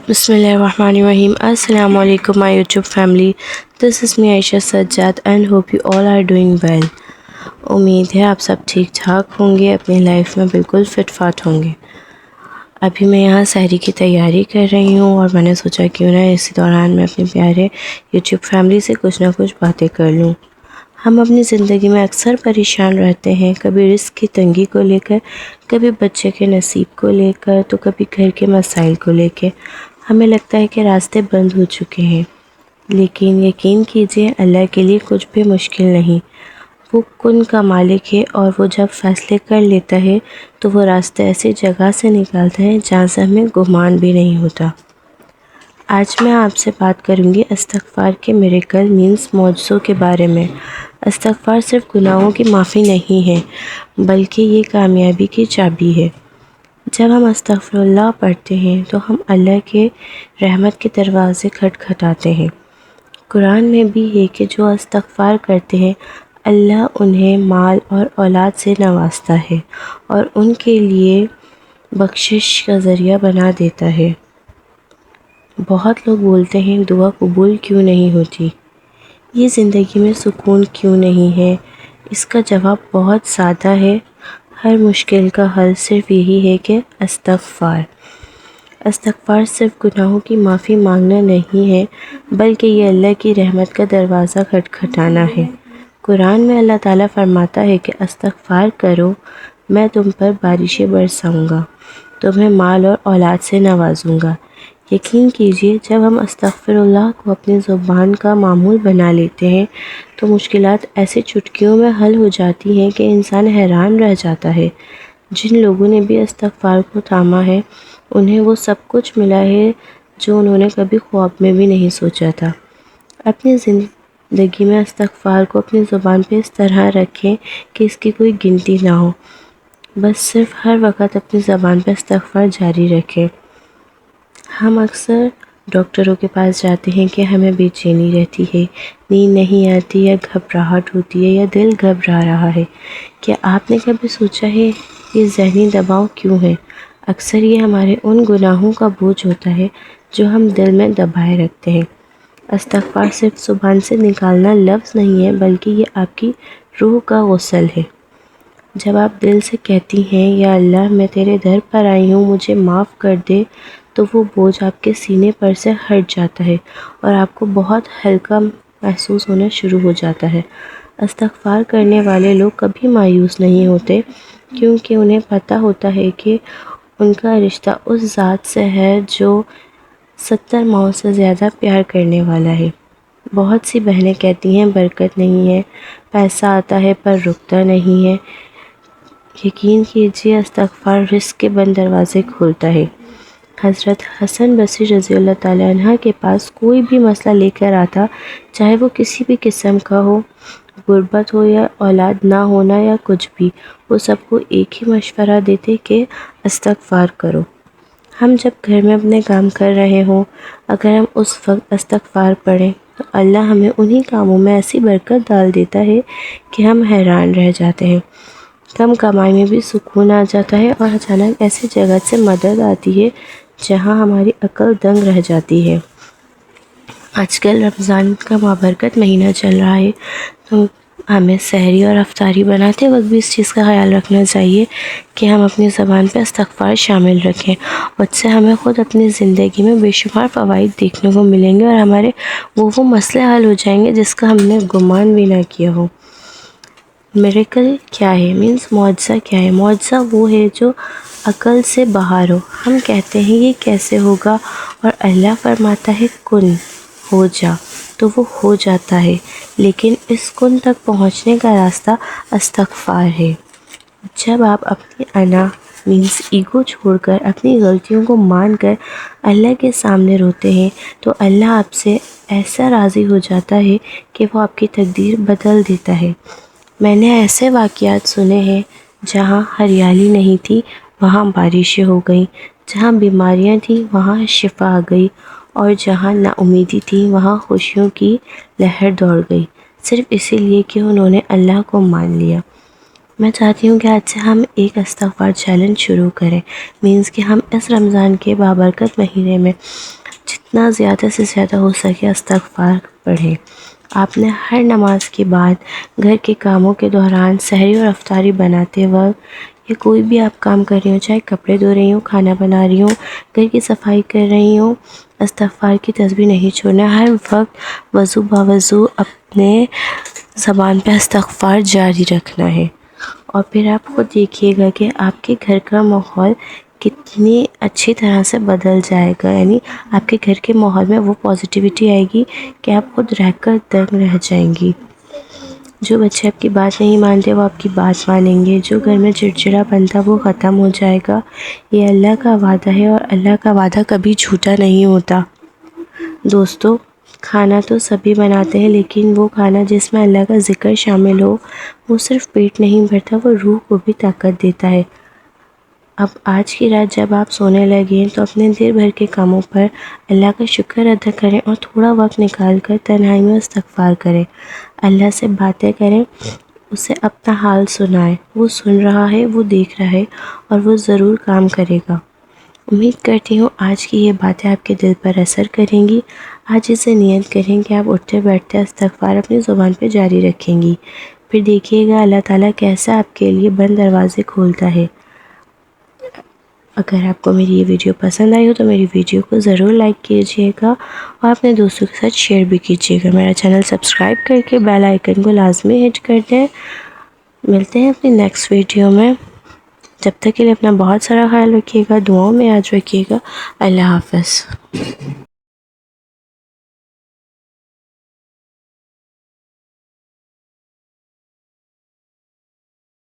بسم اللہ الرحمن الرحیم. السلام علیکم my YouTube family. This is me Aisha Sajjad and hope you all are doing well. امید ہے آپ سب ٹھیک ٹھاک ہوں گے، اپنی لائف میں بالکل فٹ فاٹ ہوں گے. ابھی میں یہاں سحری کی تیاری کر رہی ہوں اور میں نے سوچا کیوں نہ اسی دوران میں اپنے پیارے YouTube فیملی سے کچھ نہ کچھ باتیں کر لوں. ہم اپنی زندگی میں اکثر پریشان رہتے ہیں، کبھی رزق کی تنگی کو لے کر، کبھی بچے کے نصیب کو لے کر، تو کبھی گھر کے مسائل کو لے کے. ہمیں لگتا ہے کہ راستے بند ہو چکے ہیں، لیکن یقین کیجئے اللہ کے لیے کچھ بھی مشکل نہیں. وہ کن کا مالک ہے اور وہ جب فیصلے کر لیتا ہے تو وہ راستہ ایسی جگہ سے نکالتا ہے جہاں سے ہمیں گمان بھی نہیں ہوتا. آج میں آپ سے بات کروں گی استغفار کے میریکل مینس معجزوں کے بارے میں. استغفار صرف گناہوں کی معافی نہیں ہے، بلکہ یہ کامیابی کی چابی ہے. جب ہم استغفر اللہ پڑھتے ہیں تو ہم اللہ کے رحمت کے دروازے کھٹکھٹاتے ہیں. قرآن میں بھی ہے کہ جو استغفار کرتے ہیں اللہ انہیں مال اور اولاد سے نوازتا ہے اور ان کے لیے بخشش کا ذریعہ بنا دیتا ہے. بہت لوگ بولتے ہیں دعا قبول کیوں نہیں ہوتی، یہ زندگی میں سکون کیوں نہیں ہے. اس کا جواب بہت سادہ ہے. ہر مشکل کا حل صرف یہی ہے کہ استغفار. استغفار صرف گناہوں کی معافی مانگنا نہیں ہے، بلکہ یہ اللہ کی رحمت کا دروازہ کھٹکھٹانا ہے. قرآن میں اللہ تعالیٰ فرماتا ہے کہ استغفار کرو، میں تم پر بارشیں برساؤں گا، تمہیں مال اور اولاد سے نوازوں گا. یقین کیجئے جب ہم استغفر اللہ کو اپنی زبان کا معمول بنا لیتے ہیں تو مشکلات ایسے چٹکیوں میں حل ہو جاتی ہیں کہ انسان حیران رہ جاتا ہے. جن لوگوں نے بھی استغفار کو تھاما ہے انہیں وہ سب کچھ ملا ہے جو انہوں نے کبھی خواب میں بھی نہیں سوچا تھا. اپنی زندگی میں استغفار کو اپنی زبان پہ اس طرح رکھیں کہ اس کی کوئی گنتی نہ ہو. بس صرف ہر وقت اپنی زبان پہ استغفار جاری رکھیں. ہم اکثر ڈاکٹروں کے پاس جاتے ہیں کہ ہمیں بے چینی رہتی ہے، نیند نہیں آتی، یا گھبراہٹ ہوتی ہے، یا دل گھبرا رہا ہے. کیا آپ نے کبھی سوچا ہے یہ ذہنی دباؤ کیوں ہے؟ اکثر یہ ہمارے ان گناہوں کا بوجھ ہوتا ہے جو ہم دل میں دبائے رکھتے ہیں. استغفار صرف زبان سے نکالنا لفظ نہیں ہے، بلکہ یہ آپ کی روح کا غسل ہے. جب آپ دل سے کہتی ہیں یا اللہ میں تیرے در پر آئی ہوں، مجھے معاف کر دے، تو وہ بوجھ آپ کے سینے پر سے ہٹ جاتا ہے اور آپ کو بہت ہلکا محسوس ہونا شروع ہو جاتا ہے. استغفار کرنے والے لوگ کبھی مایوس نہیں ہوتے، کیونکہ انہیں پتہ ہوتا ہے کہ ان کا رشتہ اس ذات سے ہے جو 70 ماؤں سے زیادہ پیار کرنے والا ہے. بہت سی بہنیں کہتی ہیں برکت نہیں ہے، پیسہ آتا ہے پر رکتا نہیں ہے. یقین کیجئے استغفار رزق کے بند دروازے کھولتا ہے. حضرت حسن بصری رضی اللہ تعالیٰ عنہ کے پاس کوئی بھی مسئلہ لے کر آتا، چاہے وہ کسی بھی قسم کا ہو، غربت ہو یا اولاد نہ ہونا یا کچھ بھی، وہ سب کو ایک ہی مشورہ دیتے کہ استغفار کرو. ہم جب گھر میں اپنے کام کر رہے ہوں، اگر ہم اس وقت استغفار پڑھیں تو اللہ ہمیں انہی کاموں میں ایسی برکت ڈال دیتا ہے کہ ہم حیران رہ جاتے ہیں. کم کمائی میں بھی سکون آ جاتا ہے اور اچانک ایسی جگہ سے مدد آتی ہے جہاں ہماری عقل دنگ رہ جاتی ہے. آج کل رمضان کا بابرکت مہینہ چل رہا ہے، تو ہمیں سحری اور افطاری بناتے وقت بھی اس چیز کا خیال رکھنا چاہیے کہ ہم اپنی زبان پہ استغفار شامل رکھیں، اور اس سے ہمیں خود اپنی زندگی میں بے شمار فوائد دیکھنے کو ملیں گے اور ہمارے وہ مسئلے حل ہو جائیں گے جس کا ہم نے گمان بھی نہ کیا ہو. میریکل کیا ہے؟ مینس معجزہ کیا ہے؟ معجزہ وہ ہے جو عقل سے باہر ہو. ہم کہتے ہیں یہ کیسے ہوگا، اور اللہ فرماتا ہے کن ہو جا، تو وہ ہو جاتا ہے. لیکن اس کن تک پہنچنے کا راستہ استغفار ہے. جب آپ اپنی انا مینس ایگو چھوڑ کر اپنی غلطیوں کو مان کر اللہ کے سامنے روتے ہیں تو اللہ آپ سے ایسا راضی ہو جاتا ہے کہ وہ آپ کی تقدیر بدل دیتا ہے. میں نے ایسے واقعات سنے ہیں جہاں ہریالی نہیں تھی وہاں بارشیں ہو گئیں، جہاں بیماریاں تھیں وہاں شفا آ گئی، اور جہاں نا امیدی تھی وہاں خوشیوں کی لہر دوڑ گئی، صرف اسی لیے کہ انہوں نے اللہ کو مان لیا. میں چاہتی ہوں کہ آج سے ہم ایک استغفار چیلنج شروع کریں، مینس کہ ہم اس رمضان کے بابرکت مہینے میں جتنا زیادہ سے زیادہ ہو سکے استغفار پڑھیں۔ آپ نے ہر نماز کے بعد، گھر کے کاموں کے دوران، سحری اور افطاری بناتے وقت یا کوئی بھی آپ کام کر رہی ہوں، چاہے کپڑے دھو رہی ہوں، کھانا بنا رہی ہوں، گھر کی صفائی کر رہی ہوں، استغفار کی تسبیح نہیں چھوڑنا۔ ہر وقت وضو باوضو اپنے زبان پہ استغفار جاری رکھنا ہے، اور پھر آپ خود دیکھیے گا کہ آپ کے گھر کا ماحول کتنی اچھی طرح سے بدل جائے گا، یعنی آپ کے گھر کے ماحول میں وہ پازیٹیوٹی آئے گی کہ آپ خود رہ کر دنگ رہ جائیں گی۔ جو بچے آپ کی بات نہیں مانتے وہ آپ کی بات مانیں گے، جو گھر میں چڑچڑا بنتا وہ ختم ہو جائے گا۔ یہ اللہ کا وعدہ ہے، اور اللہ کا وعدہ کبھی جھوٹا نہیں ہوتا۔ دوستو، کھانا تو سبھی بناتے ہیں، لیکن وہ کھانا جس میں اللہ کا ذکر شامل ہو، وہ صرف پیٹ نہیں بھرتا، وہ روح کو بھی طاقت دیتا ہے۔ اب آج کی رات جب آپ سونے لگیں تو اپنے دیر بھر کے کاموں پر اللہ کا شکر ادا کریں، اور تھوڑا وقت نکال کر تنہائی میں استغفار کریں، اللہ سے باتیں کریں، اسے اپنا حال سنائیں۔ وہ سن رہا ہے، وہ دیکھ رہا ہے، اور وہ ضرور کام کرے گا۔ امید کرتی ہوں آج کی یہ باتیں آپ کے دل پر اثر کریں گی۔ آج اسے نیت کریں کہ آپ اٹھتے بیٹھتے استغفار اپنی زبان پہ جاری رکھیں گی، پھر دیکھیے گا اللہ تعالیٰ کیسا آپ کے لیے بند دروازے کھولتا ہے۔ اگر آپ کو میری یہ ویڈیو پسند آئی ہو تو میری ویڈیو کو ضرور لائک کیجیے گا، اور اپنے دوستوں کے ساتھ شیئر بھی کیجیے گا۔ میرا چینل سبسکرائب کر کے بیل آئیکن کو لازمی ہٹ کر دیں۔ ملتے ہیں اپنی نیکسٹ ویڈیو میں، جب تک کے لیے اپنا بہت سارا خیال رکھیے گا، دعاؤں میں یاد رکھیے گا۔ اللہ حافظ۔